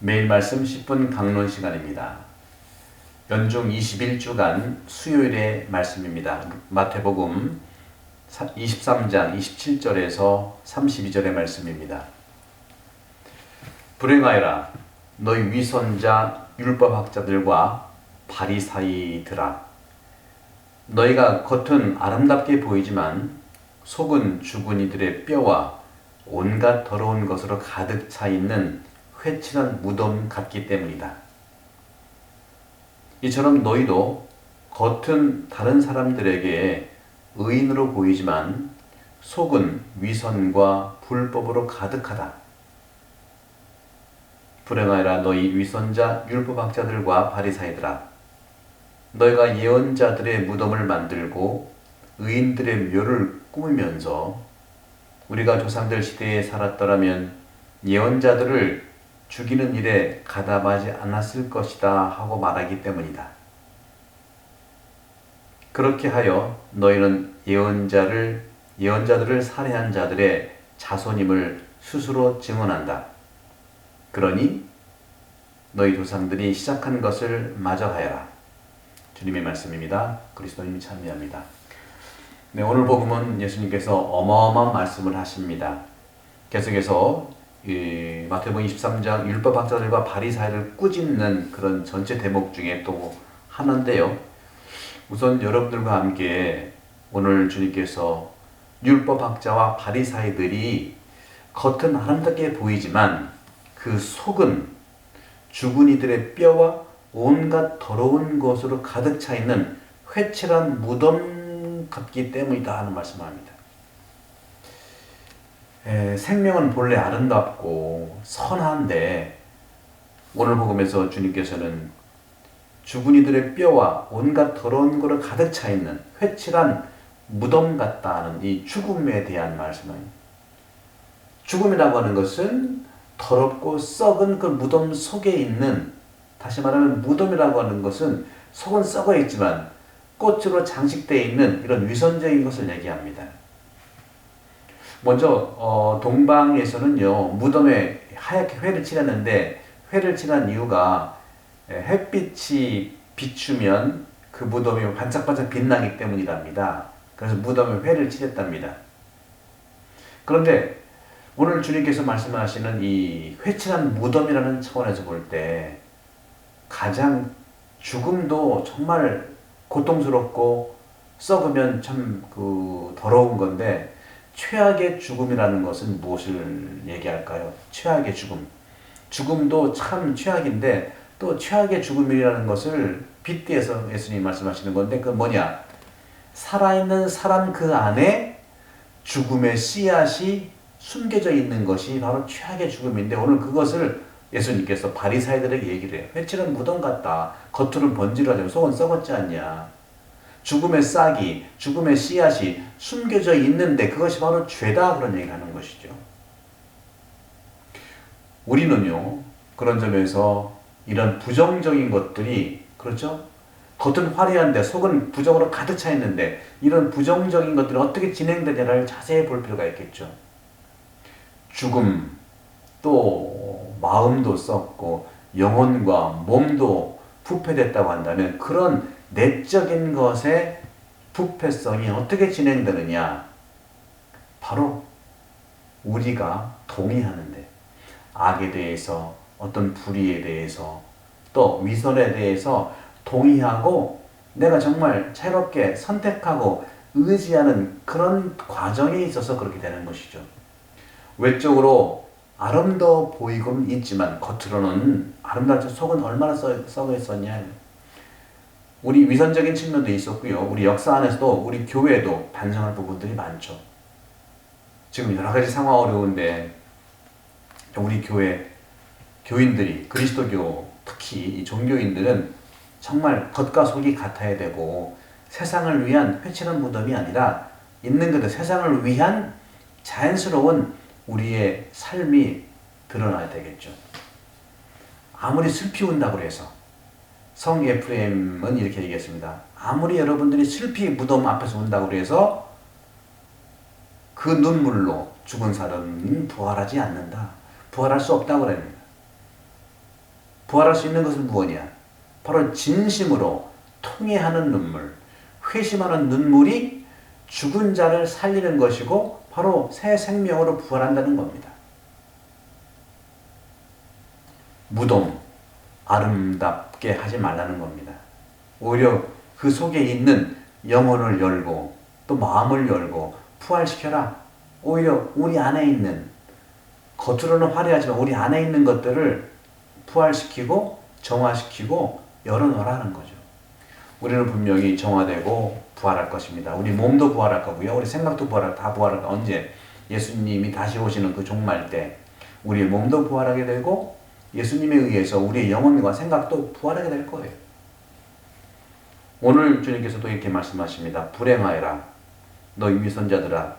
매일 말씀 10분 강론 시간입니다. 연중 21주간 수요일의 말씀입니다. 마태복음 23장 27절에서 32절의 말씀입니다. 불행하여라 너희 위선자 율법학자들과 바리사이들아, 너희가 겉은 아름답게 보이지만 속은 죽은 이들의 뼈와 온갖 더러운 것으로 가득 차 있는 회칠한 무덤 같기 때문이다. 이처럼 너희도 겉은 다른 사람들에게 의인으로 보이지만 속은 위선과 불법으로 가득하다. 불행하여라 너희 위선자 율법학자들과 바리사이들아, 너희가 예언자들의 무덤을 만들고 의인들의 묘를 꾸미면서 우리가 조상들 시대에 살았더라면 예언자들을 죽이는 일에 가담하지 않았을 것이다 하고 말하기 때문이다. 그렇게 하여 너희는 예언자들을 살해한 자들의 자손임을 스스로 증언한다. 그러니 너희 조상들이 시작한 것을 마저 하여라. 주님의 말씀입니다. 그리스도님이 참여합니다. 네, 오늘 복음은 예수님께서 어마어마한 말씀을 하십니다. 계속해서 마태복음 23장 율법학자들과 바리사이를 꾸짖는 그런 전체 대목 중에 또 하나인데요. 우선 여러분들과 함께 오늘 주님께서 율법학자와 바리사이들이 겉은 아름답게 보이지만 그 속은 죽은 이들의 뼈와 온갖 더러운 것으로 가득 차 있는 회칠한 무덤 같기 때문이다 하는 말씀을 합니다. 생명은 본래 아름답고 선한데 오늘 복음에서 주님께서는 죽은 이들의 뼈와 온갖 더러운 것으로 가득 차 있는 회칠한 무덤 같다는 이 죽음에 대한 말씀입니다. 죽음이라고 하는 것은 더럽고 썩은 그 무덤 속에 있는, 다시 말하면 무덤이라고 하는 것은 속은 썩어 있지만 꽃으로 장식되어 있는 이런 위선적인 것을 얘기합니다. 먼저 동방에서는요, 무덤에 하얗게 회를 칠했는데 회를 칠한 이유가 햇빛이 비추면 그 무덤이 반짝반짝 빛나기 때문이랍니다. 그래서 무덤에 회를 칠했답니다. 그런데 오늘 주님께서 말씀하시는 이 회칠한 무덤이라는 차원에서 볼 때 가장 죽음도 정말 고통스럽고 썩으면 참 더러운 건데, 최악의 죽음이라는 것은 무엇을 얘기할까요? 최악의 죽음. 죽음도 참 최악인데 또 최악의 죽음이라는 것을 빗대서 예수님이 말씀하시는 건데, 그 뭐냐? 살아있는 사람 그 안에 죽음의 씨앗이 숨겨져 있는 것이 바로 최악의 죽음인데, 오늘 그것을 예수님께서 바리사이들에게 얘기를 해요. 회칠한 무덤 같다. 겉으로는 번지르하지만 속은 썩었지 않냐. 죽음의 싹이, 죽음의 씨앗이 숨겨져 있는데 그것이 바로 죄다, 그런 얘기를 하는 것이죠. 우리는요, 그런 점에서 이런 부정적인 것들이, 그렇죠? 겉은 화려한데 속은 부정으로 가득 차 있는데 이런 부정적인 것들이 어떻게 진행되냐를 자세히 볼 필요가 있겠죠. 죽음, 또 마음도 썩고 영혼과 몸도 부패됐다고 한다면 그런 내적인 것의 부패성이 어떻게 진행되느냐? 바로 우리가 동의하는데, 악에 대해서, 어떤 불의에 대해서, 또 위선에 대해서 동의하고 내가 정말 새롭게 선택하고 의지하는 그런 과정에 있어서 그렇게 되는 것이죠. 외적으로 아름다워 보이고는 있지만 겉으로는 아름답지, 속은 얼마나 썩어 있었냐. 우리 위선적인 측면도 있었고요. 우리 역사 안에서도 우리 교회도 반성할 부분들이 많죠. 지금 여러 가지 상황 어려운데 우리 교회 교인들이, 그리스도교 특히 이 종교인들은 정말 겉과 속이 같아야 되고 세상을 위한 회칠한 무덤이 아니라 있는 그대로 세상을 위한 자연스러운 우리의 삶이 드러나야 되겠죠. 아무리 슬피 운다고 해서, 성 에프레임은 이렇게 얘기했습니다. 아무리 여러분들이 슬피 무덤 앞에서 운다고 해서 그 눈물로 죽은 사람은 부활하지 않는다. 부활할 수 없다고 그럽니다. 부활할 수 있는 것은 무엇이냐? 바로 진심으로 통회하는 눈물, 회심하는 눈물이 죽은 자를 살리는 것이고 바로 새 생명으로 부활한다는 겁니다. 무덤 아름답게 하지 말라는 겁니다. 오히려 그 속에 있는 영혼을 열고 또 마음을 열고 부활시켜라. 오히려 우리 안에 있는, 겉으로는 화려하지만 우리 안에 있는 것들을 부활시키고 정화시키고 열어놓으라는 거죠. 우리는 분명히 정화되고 부활할 것입니다. 우리 몸도 부활할 거고요. 우리 생각도 다 부활할 거. 언제? 예수님이 다시 오시는 그 종말 때 우리의 몸도 부활하게 되고 예수님에 의해서 우리의 영혼과 생각도 부활하게 될 거예요. 오늘 주님께서도 이렇게 말씀하십니다. 불행하여라 너희 위선자들아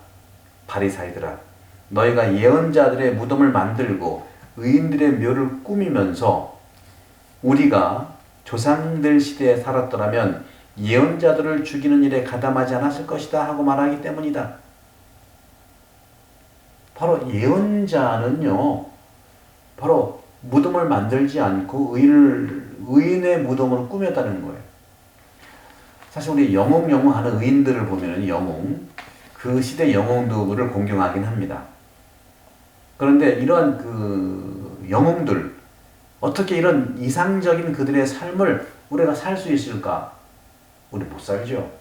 바리사이들아 너희가 예언자들의 무덤을 만들고 의인들의 묘를 꾸미면서 우리가 조상들 시대에 살았더라면 예언자들을 죽이는 일에 가담하지 않았을 것이다 하고 말하기 때문이다. 바로 예언자는요, 바로 무덤을 만들지 않고 의인의 무덤을 꾸몄다는 거예요. 사실 우리 영웅 하는 의인들을 보면 영웅, 그 시대 영웅들을 공경하긴 합니다. 그런데 이러한 그 영웅들, 어떻게 이런 이상적인 그들의 삶을 우리가 살 수 있을까? 우리 못 살죠.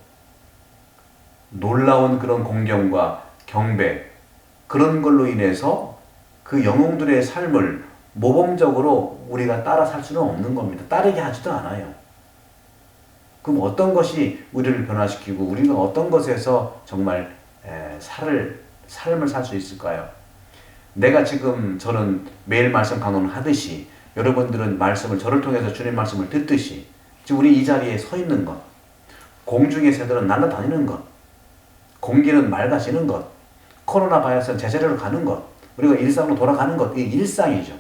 놀라운 그런 공경과 경배, 그런 걸로 인해서 그 영웅들의 삶을 모범적으로 우리가 따라 살 수는 없는 겁니다. 따르게 하지도 않아요. 그럼 어떤 것이 우리를 변화시키고 우리가 어떤 것에서 정말 삶을 살 수 있을까요? 내가 지금 저는 매일 말씀 강론을 하듯이 여러분들은 말씀을 저를 통해서 주님 말씀을 듣듯이 지금 우리 이 자리에 서 있는 것, 공중의 새들은 날아다니는 것, 공기는 맑아지는 것, 코로나 바이러스는 제자리로 가는 것, 우리가 일상으로 돌아가는 것, 이 일상이죠.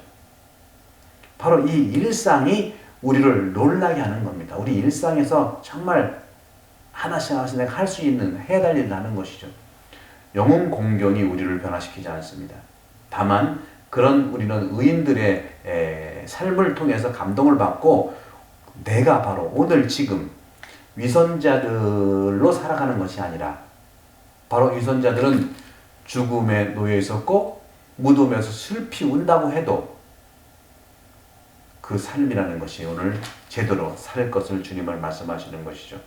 바로 이 일상이 우리를 놀라게 하는 겁니다. 우리 일상에서 정말 하나씩 내가 할 수 있는, 해야 될 일을 하는 것이죠. 영웅 공경이 우리를 변화시키지 않습니다. 다만 그런 우리는 의인들의 삶을 통해서 감동을 받고 내가 바로 오늘 지금 위선자들로 살아가는 것이 아니라 바로 위선자들은 죽음에 놓여 있었고 무덤에서 슬피 운다고 해도 그 삶이라는 것이 오늘 제대로 살 것을 주님을 말씀하시는 것이죠.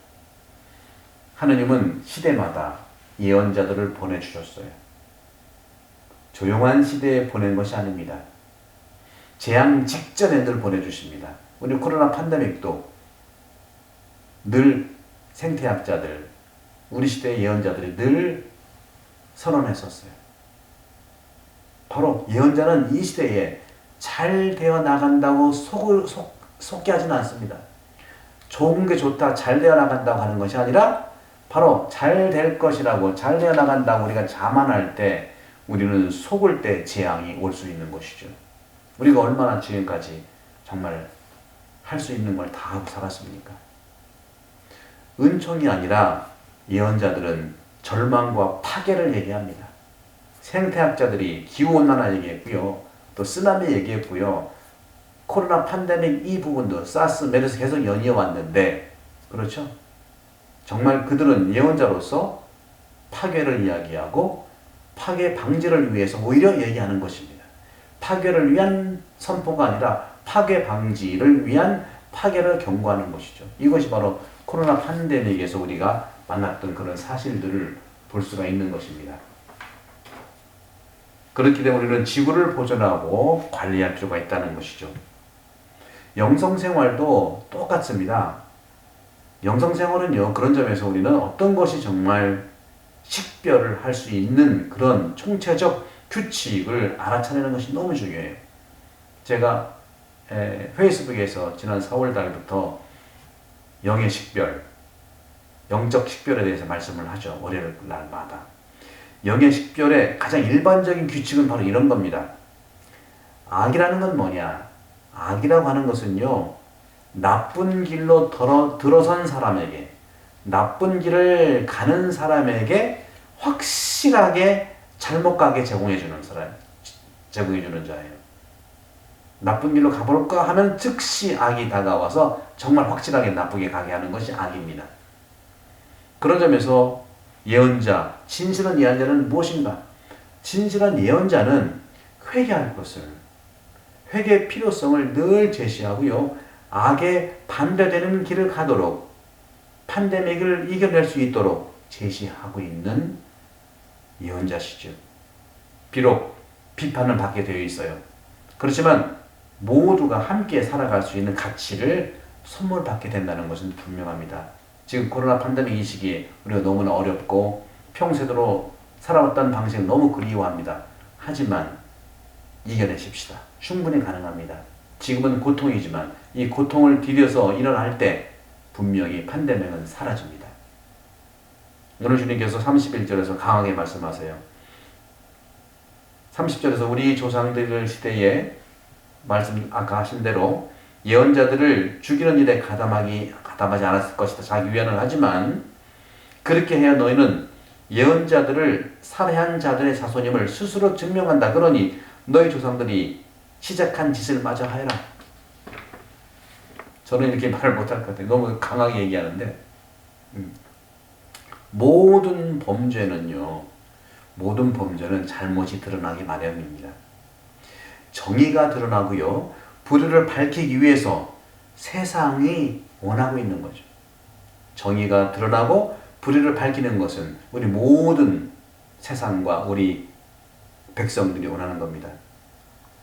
하느님은 시대마다 예언자들을 보내주셨어요. 조용한 시대에 보낸 것이 아닙니다. 재앙 직전에 늘 보내주십니다. 우리 코로나 팬데믹도 늘 생태학자들, 우리 시대의 예언자들이 늘 선언했었어요. 바로 예언자는 이 시대에 잘 되어 나간다고 속게 하지는 않습니다. 좋은 게 좋다, 잘 되어 나간다고 하는 것이 아니라 바로 잘 될 것이라고, 잘 되어 나간다고 우리가 자만할 때 우리는 속을 때 재앙이 올 수 있는 것이죠. 우리가 얼마나 지금까지 정말 할 수 있는 걸 다 하고 살았습니까? 은총이 아니라 예언자들은 절망과 파괴를 얘기합니다. 생태학자들이 기후온난화 얘기했고요. 또 쓰나미 얘기했고요. 코로나 팬데믹 이 부분도 사스, 메르스 계속 연이어왔는데 그렇죠? 정말 그들은 예언자로서 파괴를 이야기하고 파괴 방지를 위해서 오히려 얘기하는 것입니다. 파괴를 위한 선포가 아니라 파괴 방지를 위한 파괴를 경고하는 것이죠. 이것이 바로 코로나 팬데믹에서 우리가 만났던 그런 사실들을 볼 수가 있는 것입니다. 그렇기 때문에 우리는 지구를 보존하고 관리할 필요가 있다는 것이죠. 영성생활도 똑같습니다. 영성생활은요, 그런 점에서 우리는 어떤 것이 정말 식별을 할 수 있는 그런 총체적 규칙을 알아차리는 것이 너무 중요해요. 제가 페이스북에서 지난 4월 달부터 영의 식별, 영적 식별에 대해서 말씀을 하죠. 월요일 날마다. 영의 식별의 가장 일반적인 규칙은 바로 이런 겁니다. 악이라는 건 뭐냐? 악이라고 하는 것은요, 나쁜 길로 들어선 사람에게, 나쁜 길을 가는 사람에게 확실하게 잘못 가게 제공해주는 자예요. 나쁜 길로 가볼까 하면 즉시 악이 다가와서 정말 확실하게 나쁘게 가게 하는 것이 악입니다. 그런 점에서 예언자, 진실한 예언자는 무엇인가? 진실한 예언자는 회개할 것을, 회개의 필요성을 늘 제시하고요. 악에 반대되는 길을 가도록, 팬데믹을 이겨낼 수 있도록 제시하고 있는 예언자시죠. 비록 비판을 받게 되어 있어요. 그렇지만 모두가 함께 살아갈 수 있는 가치를 선물받게 된다는 것은 분명합니다. 지금 코로나 팬데믹 이 시기에 우리가 너무나 어렵고 평소대로 살아왔던 방식을 너무 그리워합니다. 하지만 이겨내십시다. 충분히 가능합니다. 지금은 고통이지만 이 고통을 디뎌서 일어날 때 분명히 팬데믹은 사라집니다. 오늘 주님께서 31절에서 강하게 말씀하세요. 30절에서 우리 조상들 시대에 말씀 아까 하신 대로 예언자들을 죽이는 일에 가담하지 않았을 것이다. 자기 위안을 하지만 그렇게 해야 너희는 예언자들을 살해한 자들의 자손임을 스스로 증명한다. 그러니 너희 조상들이 시작한 짓을 마저 하여라. 저는 이렇게 말을 못할 것 같아요. 너무 강하게 얘기하는데 모든 범죄는 잘못이 드러나기 마련입니다. 정의가 드러나고요. 불의를 밝히기 위해서 세상이 원하고 있는 거죠. 정의가 드러나고 불의를 밝히는 것은 우리 모든 세상과 우리 백성들이 원하는 겁니다.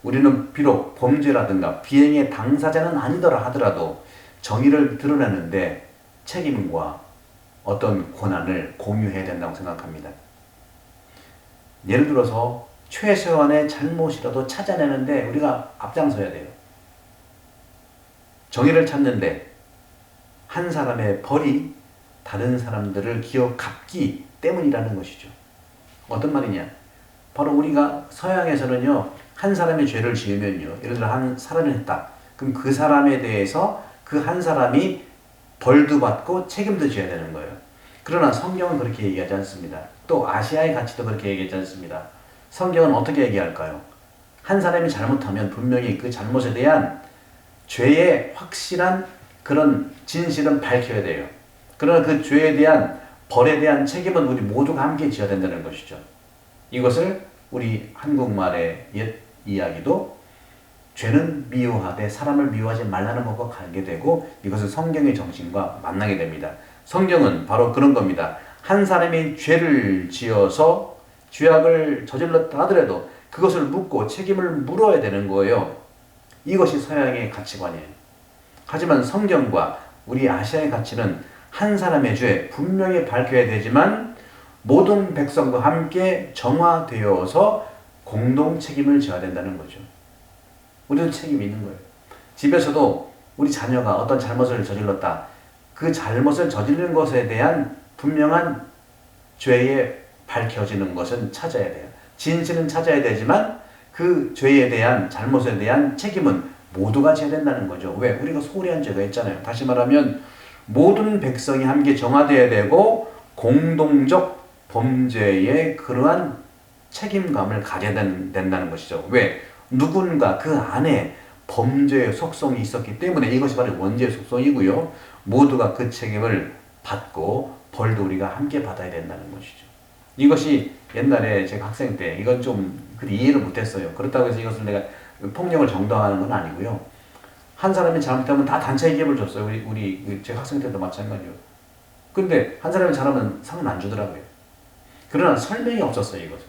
우리는 비록 범죄라든가 비행의 당사자는 아니더라 하더라도 정의를 드러내는데 책임과 어떤 권한을 공유해야 된다고 생각합니다. 예를 들어서 최소한의 잘못이라도 찾아내는데 우리가 앞장서야 돼요. 정의를 찾는데 한 사람의 벌이 다른 사람들을 기어 갚기 때문이라는 것이죠. 어떤 말이냐? 바로 우리가 서양에서는요, 한 사람이 죄를 지으면요, 예를 들어 한 사람이 했다. 그럼 그 사람에 대해서 그 한 사람이 벌도 받고 책임도 져야 되는 거예요. 그러나 성경은 그렇게 얘기하지 않습니다. 또 아시아의 가치도 그렇게 얘기하지 않습니다. 성경은 어떻게 얘기할까요? 한 사람이 잘못하면 분명히 그 잘못에 대한 죄의 확실한 그런 진실은 밝혀야 돼요. 그러나 그 죄에 대한 벌에 대한 책임은 우리 모두가 함께 져야 된다는 것이죠. 이것을 우리 한국말의 옛 이야기도 죄는 미워하되 사람을 미워하지 말라는 것과 관계 되고 이것은 성경의 정신과 만나게 됩니다. 성경은 바로 그런 겁니다. 한 사람이 죄를 지어서 죄악을 저질렀다 하더라도 그것을 묻고 책임을 물어야 되는 거예요. 이것이 서양의 가치관이에요. 하지만 성경과 우리 아시아의 가치는 한 사람의 죄 분명히 밝혀야 되지만 모든 백성과 함께 정화되어서 공동 책임을 져야 된다는 거죠. 우리도 책임이 있는 거예요. 집에서도 우리 자녀가 어떤 잘못을 저질렀다. 그 잘못을 저지른 것에 대한 분명한 죄에 밝혀지는 것은 찾아야 돼요. 진실은 찾아야 되지만 그 죄에 대한 잘못에 대한 책임은 모두가 져야 된다는 거죠. 왜? 우리가 소홀한 죄가 있잖아요. 다시 말하면 모든 백성이 함께 정화되어야 되고 공동적 범죄에 그러한 책임감을 가져야 된다는 것이죠. 왜? 누군가 그 안에 범죄의 속성이 있었기 때문에 이것이 바로 원죄의 속성이고요. 모두가 그 책임을 받고 벌도 우리가 함께 받아야 된다는 것이죠. 이것이 옛날에 제가 학생 때 이건 좀 이해를 못했어요. 그렇다고 해서 이것을 내가 폭력을 정당화하는 건 아니고요. 한 사람이 잘못하면 다 단체 기업을 줬어요. 우리 제가 학생 때도 마찬가지요. 근데 한 사람이 잘하면 상은 안 주더라고요. 그러나 설명이 없었어요. 이것은.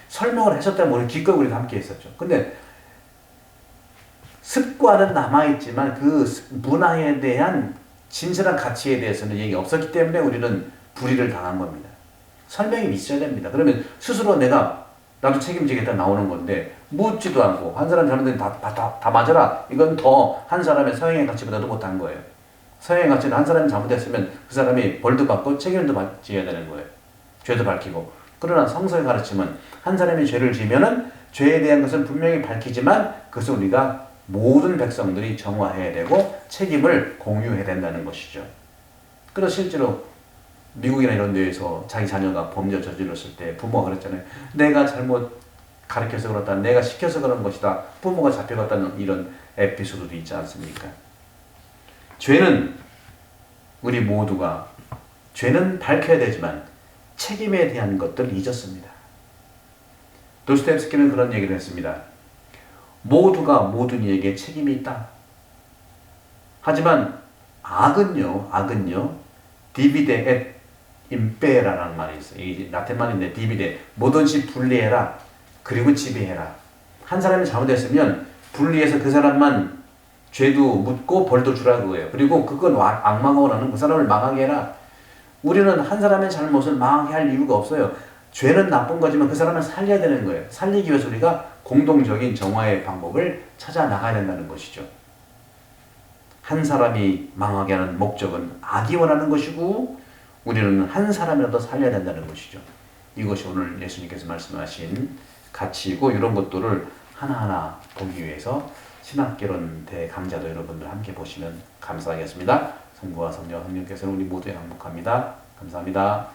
설명을 하셨다면 우리 기꺼이 우리가 함께 했었죠. 근데 습관은 남아있지만 그 문화에 대한 진실한 가치에 대해서는 얘기 없었기 때문에 우리는 불의를 당한 겁니다. 설명이 있어야 됩니다. 그러면 스스로 나도 책임지겠다 나오는 건데 묻지도 않고 한 사람 잘못된 다 맞아라. 이건 더 한 사람의 서양의 가치보다도 못한 거예요. 서양의 가치는 한 사람이 잘못했으면 그 사람이 벌도 받고 책임도 져야 되는 거예요. 죄도 밝히고. 그러나 성서의 가르침은 한 사람이 죄를 지면은 죄에 대한 것은 분명히 밝히지만 그것을 우리가 모든 백성들이 정화해야 되고 책임을 공유해야 된다는 것이죠. 그래서 실제로 미국이나 이런 데에서 자기 자녀가 범죄를 저질렀을 때 부모가 그랬잖아요. 내가 가르쳐서 그렇다, 내가 시켜서 그런 것이다, 부모가 잡혀갔다는 이런 에피소드도 있지 않습니까? 죄는 우리 모두가 죄는 밝혀야 되지만 책임에 대한 것들을 잊었습니다. 도스토옙스키는 그런 얘기를 했습니다. 모두가 모든 이에게 책임이 있다. 하지만 악은요, divide et impera라는 말이 있어요. 이 라틴 말인데 divide, 뭐든지 분리해라, 그리고 지배해라. 한 사람이 잘못했으면 분리해서 그 사람만 죄도 묻고 벌도 주라 그거예요. 그리고 그건 악마가 원하는 그 사람을 망하게 해라. 우리는 한 사람의 잘못을 망하게 할 이유가 없어요. 죄는 나쁜 거지만 그 사람을 살려야 되는 거예요. 살리기 위해서 우리가 공동적인 정화의 방법을 찾아 나가야 된다는 것이죠. 한 사람이 망하게 하는 목적은 악이 원하는 것이고 우리는 한 사람이라도 살려야 된다는 것이죠. 이것이 오늘 예수님께서 말씀하신 가치이고 이런 것들을 하나하나 보기 위해서 신학개론 대강좌도 여러분들 함께 보시면 감사하겠습니다. 성부와 성령과 성령께서는 우리 모두에 항복합니다. 감사합니다.